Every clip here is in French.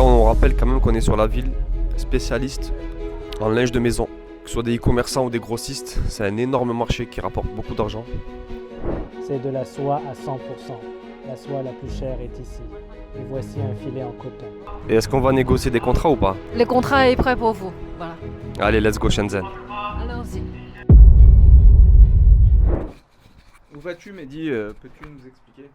là, on rappelle quand même qu'on est sur la ville spécialiste en linge de maison. Que ce soit des e-commerçants ou des grossistes, c'est un énorme marché qui rapporte beaucoup d'argent. C'est de la soie à 100%. La soie la plus chère est ici. Et voici un filet en coton. Et est-ce qu'on va négocier des contrats ou pas? Le contrat est prêt pour vous. Voilà. Allez, let's go Shenzhen. Allons-y. Où vas-tu, Mehdi? Peux-tu nous expliquer?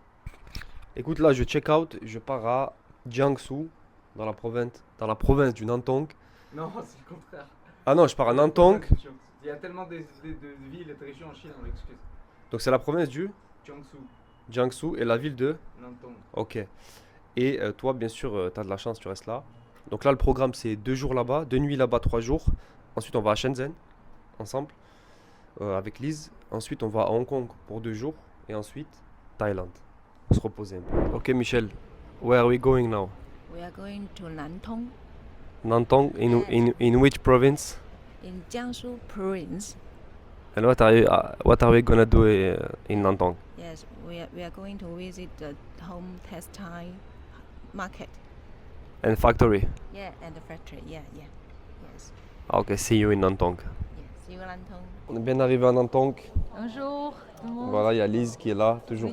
Écoute, là, je check out, je pars à Jiangsu, dans la province du Nantong. Non, c'est le contraire. Ah non, je pars à Nantong, Il y a tellement de villes et de régions en Chine, on m'excuse. donc c'est la province du Jiangsu, Jiangsu et la ville de... Nantong. Ok. Et toi, bien sûr, tu as de la chance, tu restes là. Donc là, le programme, c'est 2 jours là-bas, 2 nuits là-bas, 3 jours. Ensuite, on va à Shenzhen, ensemble, avec Lise. Ensuite, on va à Hong Kong pour 2 jours. Et ensuite, Thaïlande. On se reposer un peu. Ok, Michel, where are we going now? We are going to Nantong Nantong, in which province? in Jiangsu province. And what are we gonna do in Nantong? Yes, we are going to visit the home textile market. And factory. Yeah, and the factory. Yeah. Yes. Ok, see you in Nantong. Yes. See you Nantong. On est bien arrivé à Nantong. Bonjour tout le monde. Voilà, il y a Lise qui est là, toujours.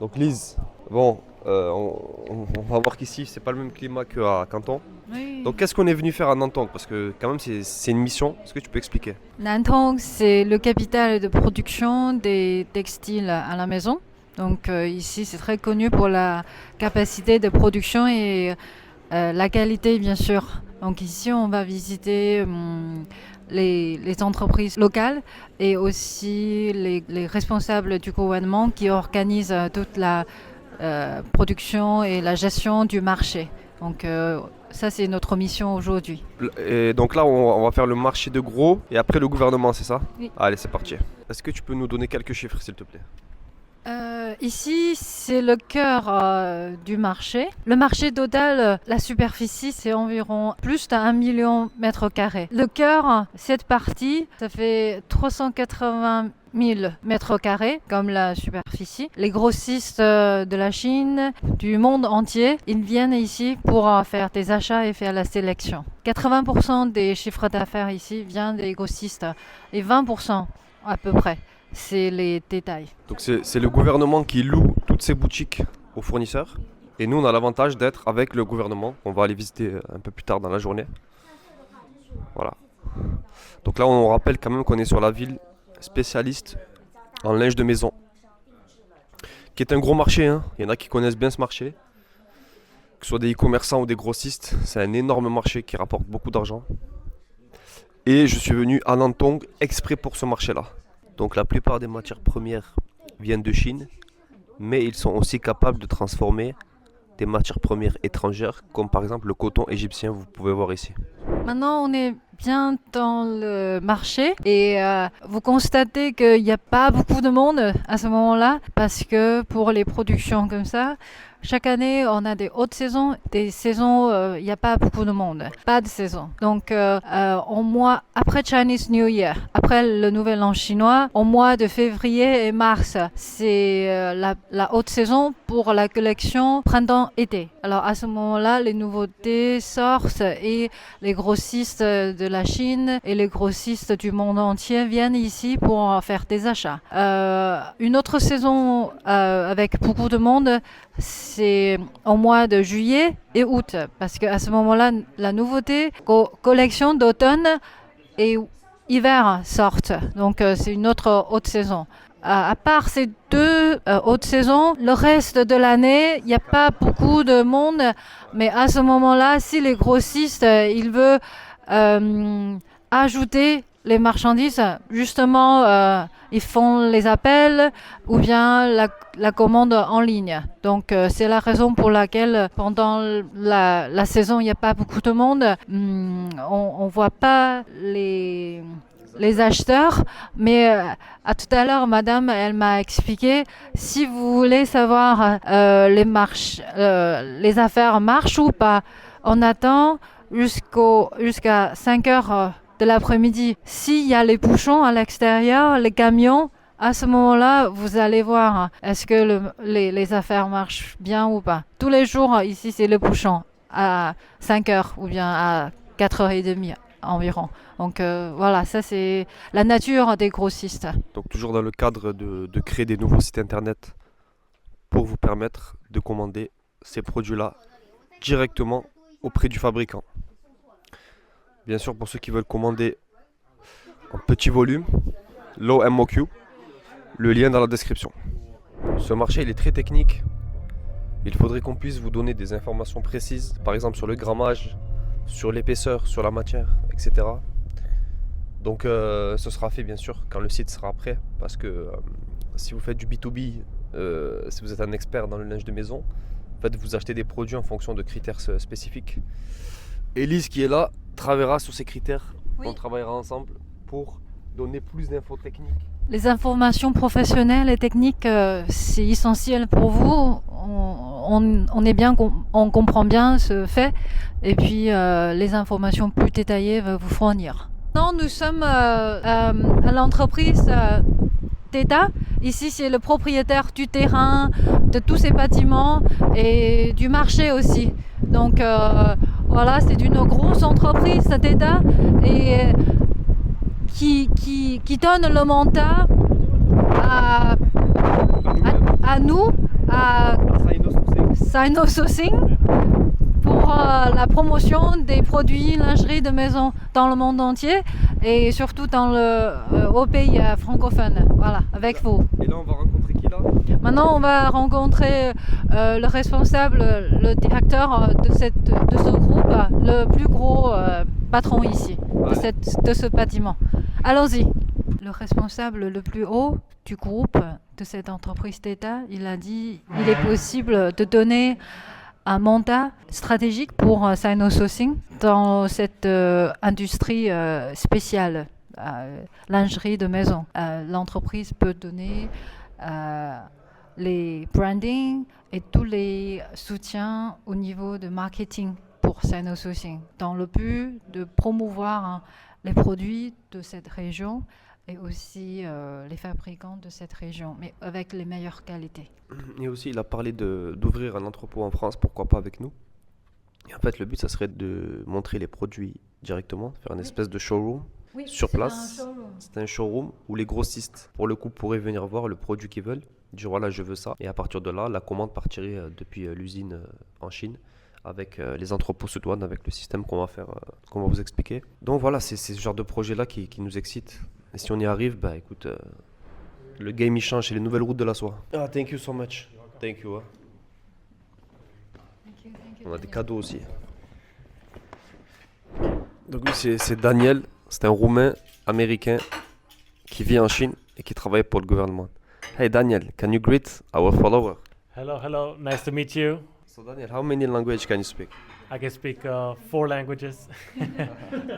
Donc Lise, bon, on va voir qu'ici, c'est pas le même climat qu'à Canton. Oui. Donc qu'est-ce qu'on est venu faire à Nantong? Parce que quand même, c'est une mission. Est-ce que tu peux expliquer? Nantong, c'est le capital de production des textiles à la maison. Donc ici, c'est très connu pour la capacité de production et la qualité, bien sûr. Donc ici, on va visiter les entreprises locales et aussi les responsables du gouvernement qui organisent toute la production et la gestion du marché. Donc ça, c'est notre mission aujourd'hui. Et donc là, on va faire le marché de gros et après le gouvernement, c'est ça? Oui. Allez, c'est parti. Est-ce que tu peux nous donner quelques chiffres, s'il te plaît? Ici, c'est le cœur du marché. Le marché total, la superficie, c'est environ plus d'1 million de mètres carrés. Le cœur, cette partie, ça fait 380 000 mètres carrés, comme la superficie. Les grossistes de la Chine, du monde entier, ils viennent ici pour faire des achats et faire la sélection. 80% des chiffres d'affaires ici viennent des grossistes et 20% à peu près, c'est les détails. Donc c'est le gouvernement qui loue toutes ces boutiques aux fournisseurs. Et nous, on a l'avantage d'être avec le gouvernement. On va aller visiter un peu plus tard dans la journée. Voilà. Donc là, on rappelle quand même qu'on est sur la ville spécialiste en linge de maison. Qui est un gros marché, hein. Il y en a qui connaissent bien ce marché. Que ce soit des e-commerçants ou des grossistes, c'est un énorme marché qui rapporte beaucoup d'argent. Et je suis venu à Nantong exprès pour ce marché-là. Donc la plupart des matières premières viennent de Chine, mais ils sont aussi capables de transformer des matières premières étrangères, comme par exemple le coton égyptien, vous pouvez voir ici. Maintenant, on est bien dans le marché et vous constatez qu'il n'y a pas beaucoup de monde à ce moment-là parce que pour les productions comme ça, chaque année, on a des hautes saisons, des saisons, il n'y a pas beaucoup de monde, pas de saison. Donc, au mois après Chinese New Year, après le Nouvel An chinois, au mois de février et mars, c'est la haute saison pour la collection printemps-été. Alors, à ce moment-là, les nouveautés sortent et les grossistes de la Chine et les grossistes du monde entier viennent ici pour faire des achats. Une autre saison avec beaucoup de monde, c'est au mois de juillet et août, parce qu'à ce moment-là, la nouveauté, collection d'automne et hiver sortent. Donc, c'est une autre haute saison. À part ces deux hautes saisons, le reste de l'année, il n'y a pas beaucoup de monde. Mais à ce moment-là, si les grossistes, ils veulent ajouter les marchandises, justement, ils font les appels ou bien la commande en ligne. Donc, c'est la raison pour laquelle pendant la saison, il n'y a pas beaucoup de monde. On ne voit pas les acheteurs, mais à tout à l'heure, madame, elle m'a expliqué, si vous voulez savoir les affaires marchent ou pas, on attend jusqu'à 5 heures de l'après-midi. S'il y a les bouchons à l'extérieur, les camions, à ce moment-là, vous allez voir est-ce que les affaires marchent bien ou pas. Tous les jours, ici, c'est le bouchon. à 5 heures ou bien à 4h30 environ. Donc voilà, ça c'est la nature des grossistes. Donc toujours dans le cadre de créer des nouveaux sites internet pour vous permettre de commander ces produits-là directement auprès du fabricant. Bien sûr, pour ceux qui veulent commander en petit volume, low MOQ, le lien dans la description. Ce marché il est très technique. Il faudrait qu'on puisse vous donner des informations précises, par exemple sur le grammage, sur l'épaisseur, sur la matière, etc. Donc ce sera fait bien sûr quand le site sera prêt, parce que si vous faites du B2B, si vous êtes un expert dans le linge de maison, en fait, vous achetez des produits en fonction de critères spécifiques. Elise qui est là travaillera sur ces critères. Oui. On travaillera ensemble pour donner plus d'infos techniques. Les informations professionnelles et techniques, c'est essentiel pour vous. On est bien, on comprend bien ce fait. Et puis, les informations plus détaillées va vous fournir. Non, nous sommes à l'entreprise Theta. Ici, c'est le propriétaire du terrain, de tous ces bâtiments et du marché aussi. Donc, voilà, c'est une grosse entreprise, Theta, et qui donne le mandat à nous, à Sino Sourcing, pour la promotion des produits lingerie de maison dans le monde entier et surtout au pays francophone. Voilà, avec vous. Et là, on va rencontrer qui là? Maintenant, on va rencontrer le responsable, le directeur de ce groupe, le plus gros patron ici, de ce bâtiment. Allons-y. Le responsable le plus haut du groupe de cette entreprise d'État, il a dit il est possible de donner un mandat stratégique pour Sino Sourcing dans cette industrie spéciale, lingerie de maison. L'entreprise peut donner les branding et tous les soutiens au niveau de marketing pour Sino Sourcing, dans le but de promouvoir les produits de cette région et aussi les fabricants de cette région, mais avec les meilleures qualités. Et aussi, il a parlé d'ouvrir un entrepôt en France, pourquoi pas avec nous. Et en fait, le but, ça serait de montrer les produits directement, faire une espèce de showroom sur place. C'est un showroom où les grossistes, pour le coup, pourraient venir voir le produit qu'ils veulent, dire voilà, je veux ça. Et à partir de là, la commande partirait depuis l'usine en Chine, avec les entrepôts sous douane, avec le système qu'on va faire, qu'on va vous expliquer. Donc voilà, c'est ce genre de projet-là qui nous excite. Et si on y arrive, bah écoute, le game il change, c'est les nouvelles routes de la soie. Ah, thank you so much. Thank you. On a des cadeaux aussi. Donc oui, c'est Daniel, c'est un Roumain américain qui vit en Chine et qui travaille pour le gouvernement. Hey Daniel, can you greet our follower? Hello, nice to meet you. So Daniel, how many languages can you speak? I can speak 4 languages.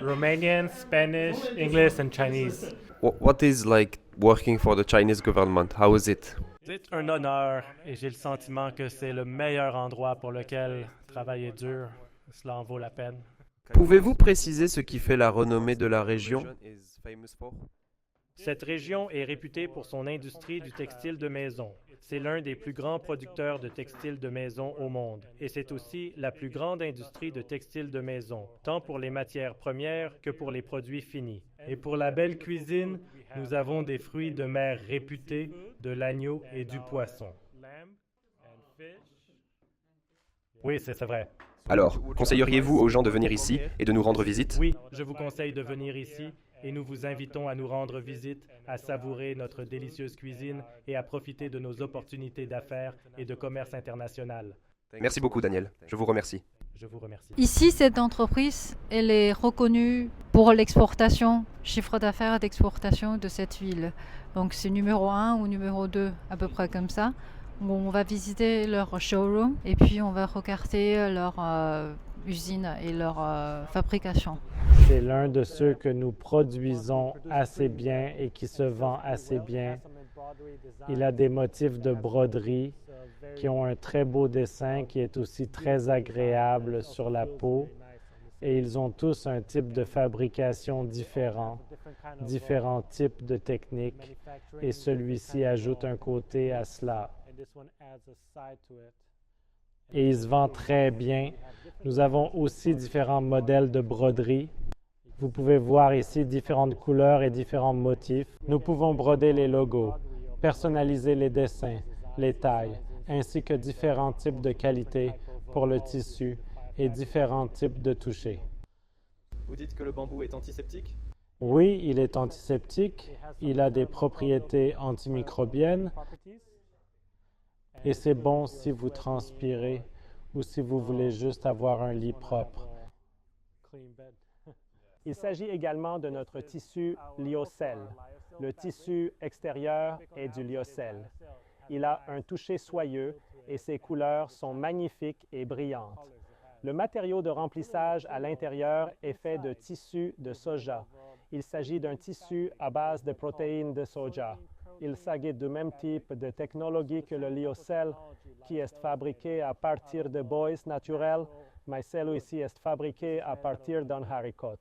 Romanian, Spanish, English and Chinese. What is like working for the Chinese government? How is it? C'est un honneur et j'ai le sentiment que c'est le meilleur endroit pour lequel travailler dur. Cela en vaut la peine. Pouvez-vous préciser ce qui fait la renommée de la région? Cette région est réputée pour son industrie du textile de maison. C'est l'un des plus grands producteurs de textiles de maison au monde. Et c'est aussi la plus grande industrie de textiles de maison, tant pour les matières premières que pour les produits finis. Et pour la belle cuisine, nous avons des fruits de mer réputés, de l'agneau et du poisson. Oui, c'est vrai. Alors, conseilleriez-vous aux gens de venir ici et de nous rendre visite? Oui, je vous conseille de venir ici et nous vous invitons à nous rendre visite, à savourer notre délicieuse cuisine et à profiter de nos opportunités d'affaires et de commerce international. Merci beaucoup, Daniel. Je vous remercie. Je vous remercie. Ici, cette entreprise, elle est reconnue pour l'exportation, chiffre d'affaires d'exportation de cette ville. Donc c'est numéro 1 ou numéro 2, à peu près comme ça. On va visiter leur showroom et puis on va regarder leur usine et leur fabrication. C'est l'un de ceux que nous produisons assez bien et qui se vend assez bien. Il a des motifs de broderie qui ont un très beau dessin qui est aussi très agréable sur la peau. Et ils ont tous un type de fabrication différent, différents types de techniques, et celui-ci ajoute un côté à cela. Et il se vend très bien Nous avons aussi différents modèles de broderie. Vous pouvez voir ici différentes couleurs et différents motifs. Nous pouvons broder les logos, personnaliser les dessins, les tailles, ainsi que différents types de qualités pour le tissu et différents types de touchés. Vous dites que le bambou est antiseptique? Oui, il est antiseptique, il a des propriétés antimicrobiennes et c'est bon si vous transpirez ou si vous voulez juste avoir un lit propre. Il s'agit également de notre tissu lyocell. Le tissu extérieur est du lyocell. Il a un toucher soyeux et ses couleurs sont magnifiques et brillantes. Le matériau de remplissage à l'intérieur est fait de tissu de soja. Il s'agit d'un tissu à base de protéines de soja. Il s'agit du même type de technologie que le lyocell, qui est fabriqué à partir de bois naturels, mais celui-ci est fabriqué à partir d'un haricot.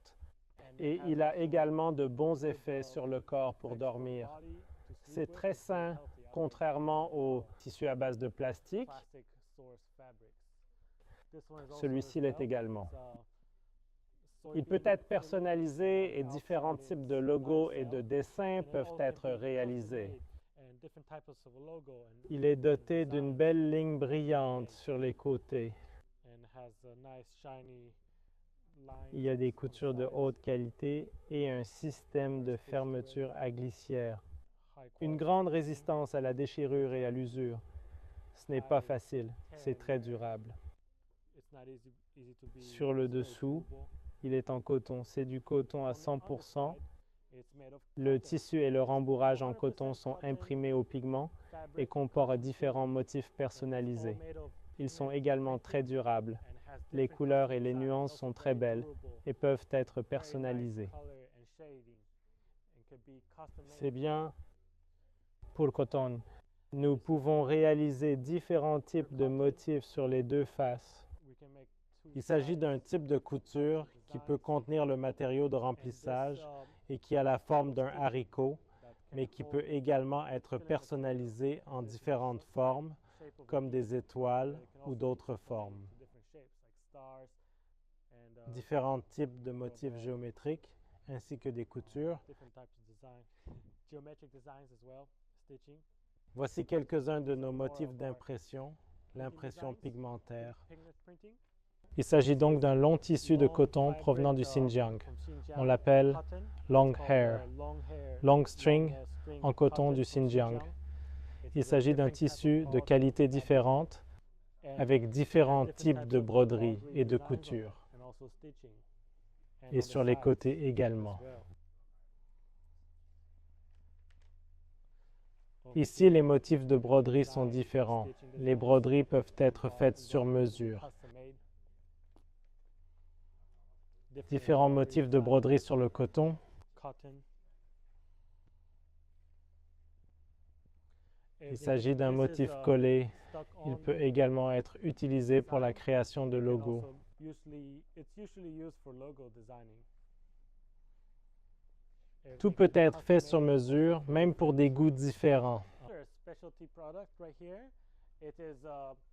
Et il a également de bons effets sur le corps pour dormir. C'est très sain, contrairement au tissu à base de plastique. Celui-ci l'est également. Il peut être personnalisé et différents types de logos et de dessins peuvent être réalisés. Il est doté d'une belle ligne brillante sur les côtés. Il y a des coutures de haute qualité et un système de fermeture à glissière. Une grande résistance à la déchirure et à l'usure. Ce n'est pas facile, c'est très durable. Sur le dessous, il est en coton. C'est du coton à 100%. Le tissu et le rembourrage en coton sont imprimés au pigment et comportent différents motifs personnalisés. Ils sont également très durables. Les couleurs et les nuances sont très belles et peuvent être personnalisées. C'est bien pour coton. Nous pouvons réaliser différents types de motifs sur les deux faces. Il s'agit d'un type de couture qui peut contenir le matériau de remplissage et qui a la forme d'un haricot, mais qui peut également être personnalisé en différentes formes, comme des étoiles ou d'autres formes. Différents types de motifs géométriques, ainsi que des coutures. Voici quelques-uns de nos motifs d'impression, l'impression pigmentaire. Il s'agit donc d'un long tissu de coton provenant du Xinjiang. On l'appelle long hair, long string en coton du Xinjiang. Il s'agit d'un tissu de qualité différente avec différents types de broderies et de coutures. Et sur les côtés également. Ici, les motifs de broderie sont différents. Les broderies peuvent être faites sur mesure. Différents motifs de broderie sur le coton. Il s'agit d'un motif collé. Il peut également être utilisé pour la création de logos. Tout peut être fait sur mesure, même pour des goûts différents.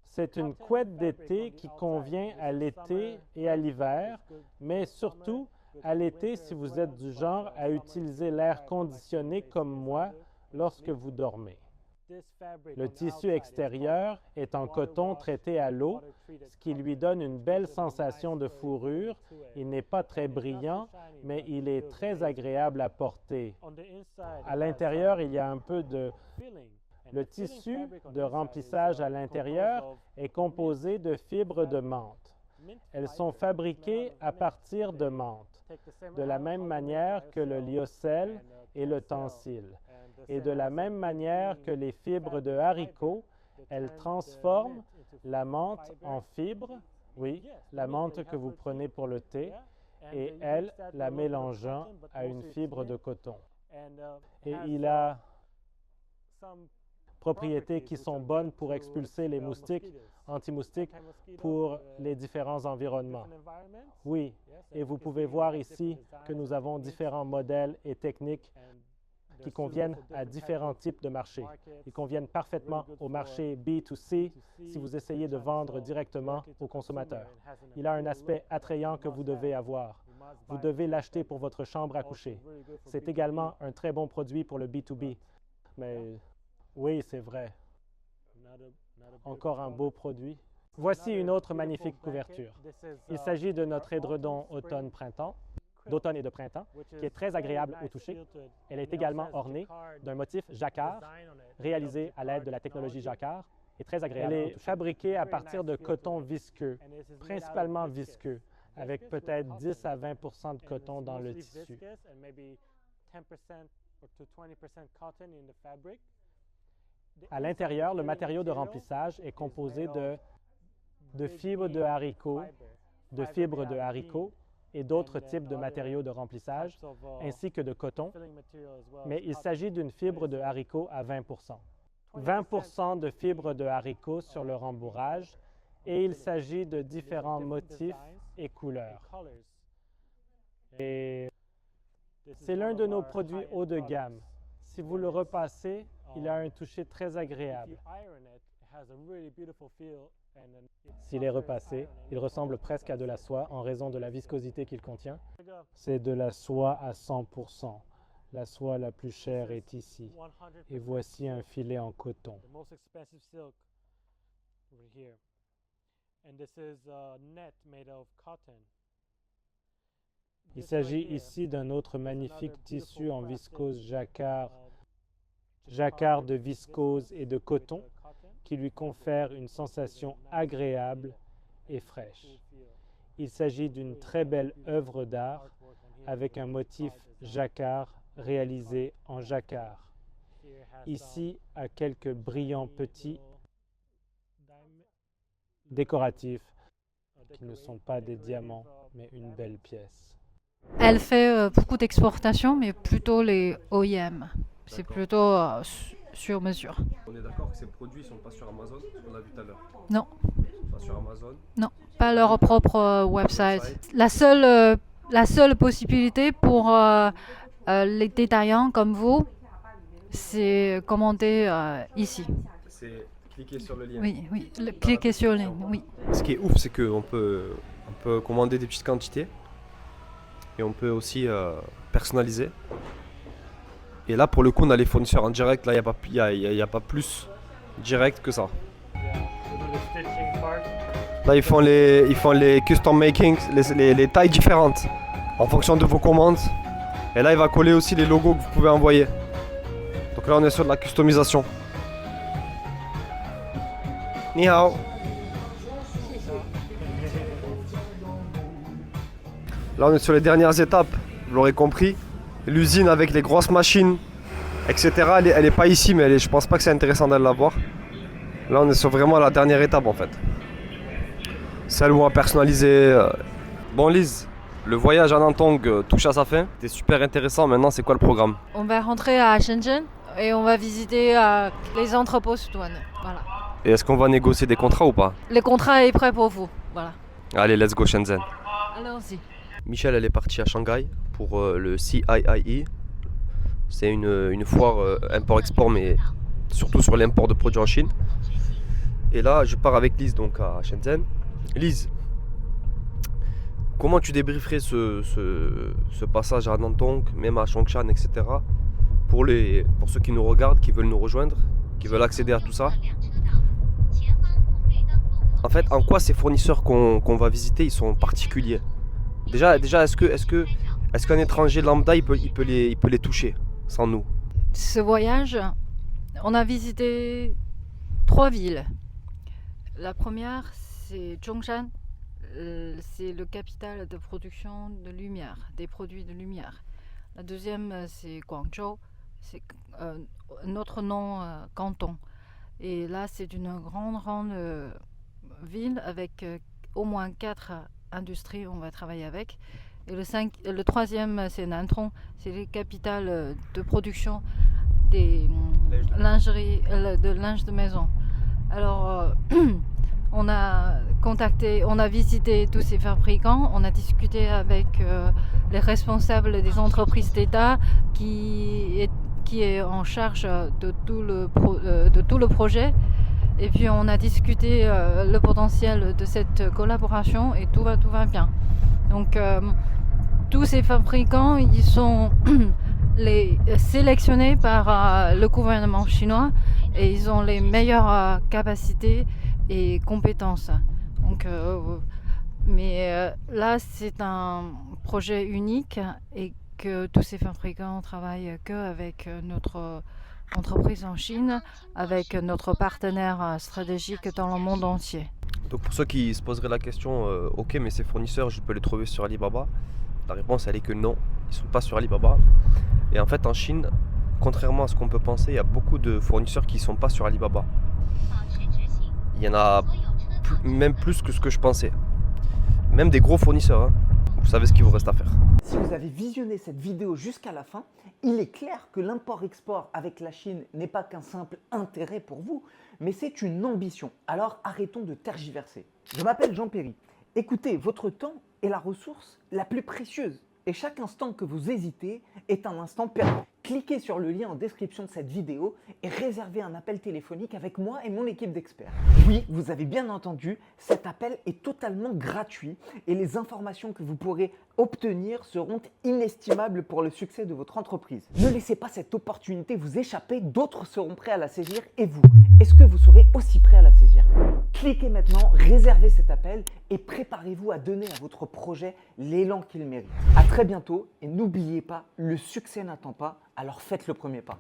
C'est une couette d'été qui convient à l'été et à l'hiver, mais surtout à l'été si vous êtes du genre à utiliser l'air conditionné comme moi lorsque vous dormez. Le tissu extérieur est en coton traité à l'eau, ce qui lui donne une belle sensation de fourrure. Il n'est pas très brillant, mais il est très agréable à porter. À l'intérieur, il y a un peu de... Le tissu de remplissage à l'intérieur est composé de fibres de menthe. Elles sont fabriquées à partir de menthe, de la même manière que le lyocell et le tencel. Et de la même manière que les fibres de haricot, elles transforment la menthe en fibres, oui, la menthe que vous prenez pour le thé, et elles la mélangeant à une fibre de coton. Et il a propriétés qui sont bonnes pour expulser les moustiques, anti-moustiques, pour les différents environnements. Oui, et vous pouvez voir ici que nous avons différents modèles et techniques qui conviennent à différents types de marchés. Ils conviennent parfaitement au marché B2C si vous essayez de vendre directement aux consommateurs. Il a un aspect attrayant que vous devez avoir. Vous devez l'acheter pour votre chambre à coucher. C'est également un très bon produit pour le B2B. Mais oui, c'est vrai. Encore un beau produit. Voici une autre magnifique couverture. Il s'agit de notre édredon d'automne et de printemps, qui est très agréable au toucher. Elle est également ornée d'un motif jacquard, réalisé à l'aide de la technologie jacquard, et très agréable. Elle est fabriquée à partir de coton visqueux, principalement visqueux, avec peut-être 10 à 20 de coton dans le tissu. À l'intérieur, le matériau de remplissage est composé de fibres de haricots, et d'autres types de matériaux de remplissage, ainsi que de coton, mais il s'agit d'une fibre de haricot à 20 20 de fibres de haricot sur le rembourrage, et il s'agit de différents motifs et couleurs. Et c'est l'un de nos produits haut de gamme. Si vous le repassez, il a un toucher très agréable. S'il est repassé, il ressemble presque à de la soie en raison de la viscosité qu'il contient. C'est de la soie à 100%. La soie la plus chère est ici. Et voici un filet en coton. Il s'agit ici d'un autre magnifique tissu en viscose jacquard de viscose et de coton, qui lui confère une sensation agréable et fraîche. Il s'agit d'une très belle œuvre d'art avec un motif jacquard réalisé en jacquard. Ici, à quelques brillants petits décoratifs qui ne sont pas des diamants, mais une belle pièce. Elle fait beaucoup d'exportations, mais plutôt les OEM. C'est plutôt sur mesure. On est d'accord que ces produits ne sont pas sur Amazon, on l'a vu tout à l'heure. Non. Pas sur Amazon. Non, pas leur propre website. La seule possibilité pour les détaillants comme vous, c'est commander ici. C'est cliquer sur le lien. Oui, cliquer sur le lien, oui. Ce qui est ouf, c'est qu'on peut commander des petites quantités et on peut aussi personnaliser. Et là, pour le coup, on a les fournisseurs en direct. Là, il n'y a pas plus direct que ça. Là, ils font les custom makings, les tailles différentes en fonction de vos commandes. Et là, il va coller aussi les logos que vous pouvez envoyer. Donc là, on est sur de la customisation. Ni hao. Là, on est sur les dernières étapes, vous l'aurez compris. L'usine avec les grosses machines, etc. Elle n'est pas ici, mais je pense pas que c'est intéressant d'aller la voir. Là, on est sur vraiment la dernière étape en fait. Celle où on va personnaliser. Bon, Lise, le voyage à Nantong touche à sa fin. C'était super intéressant. Maintenant, c'est quoi le programme? On va rentrer à Shenzhen et on va visiter les entrepôts sous douane. Voilà. Et est-ce qu'on va négocier des contrats ou pas? Le contrat est prêt pour vous. Voilà. Allez, let's go Shenzhen. Allons-y. Michel, elle est partie à Shanghai pour le CIIE. C'est une foire import-export, mais surtout sur l'import de produits en Chine. Et là, je pars avec Lise donc à Shenzhen. Lise, comment tu débrieferais ce passage à Nantong, même à Chongshan, etc. pour ceux qui nous regardent, qui veulent nous rejoindre, qui veulent accéder à tout ça? En fait, en quoi ces fournisseurs qu'on va visiter, ils sont particuliers? Déjà, est-ce qu'un étranger lambda, il peut les toucher sans nous? Ce voyage, on a visité 3 villes. La première, c'est Chongshan. C'est le capital de production de lumière, des produits de lumière. La deuxième, c'est Guangzhou. C'est notre nom canton. Et là, c'est une grande ville avec au moins 4 industries on va travailler avec. Et le troisième, c'est Nantong, c'est la capitale de production des lingeries, de linge de maison. Alors, on a visité tous ces fabricants, on a discuté avec les responsables des entreprises d'État qui qui est en charge de tout le projet. Et puis on a discuté le potentiel de cette collaboration et tout va bien. Donc tous ces fabricants, ils sont sélectionnés par le gouvernement chinois et ils ont les meilleures capacités et compétences. Donc, là, c'est un projet unique et que tous ces fabricants travaillent qu'avec notre entreprise en Chine, avec notre partenaire stratégique dans le monde entier. Donc pour ceux qui se poseraient la question, ok, mais ces fournisseurs, je peux les trouver sur Alibaba? La réponse, elle est que non, ils ne sont pas sur Alibaba. Et en fait, en Chine, contrairement à ce qu'on peut penser, il y a beaucoup de fournisseurs qui ne sont pas sur Alibaba. Il y en a même plus que ce que je pensais. Même des gros fournisseurs, hein. Vous savez ce qu'il vous reste à faire. Si vous avez visionné cette vidéo jusqu'à la fin, il est clair que l'import-export avec la Chine n'est pas qu'un simple intérêt pour vous, mais c'est une ambition. Alors arrêtons de tergiverser. Je m'appelle Jean Perry. Écoutez, votre temps est la ressource la plus précieuse. Et chaque instant que vous hésitez est un instant perdu. Cliquez sur le lien en description de cette vidéo et réservez un appel téléphonique avec moi et mon équipe d'experts. Oui, vous avez bien entendu, cet appel est totalement gratuit et les informations que vous pourrez obtenir seront inestimables pour le succès de votre entreprise. Ne laissez pas cette opportunité vous échapper, d'autres seront prêts à la saisir et vous, est-ce que vous serez aussi prêt à la saisir? Cliquez maintenant, réservez cet appel et préparez-vous à donner à votre projet l'élan qu'il mérite. À très bientôt et n'oubliez pas, le succès n'attend pas, alors faites le premier pas.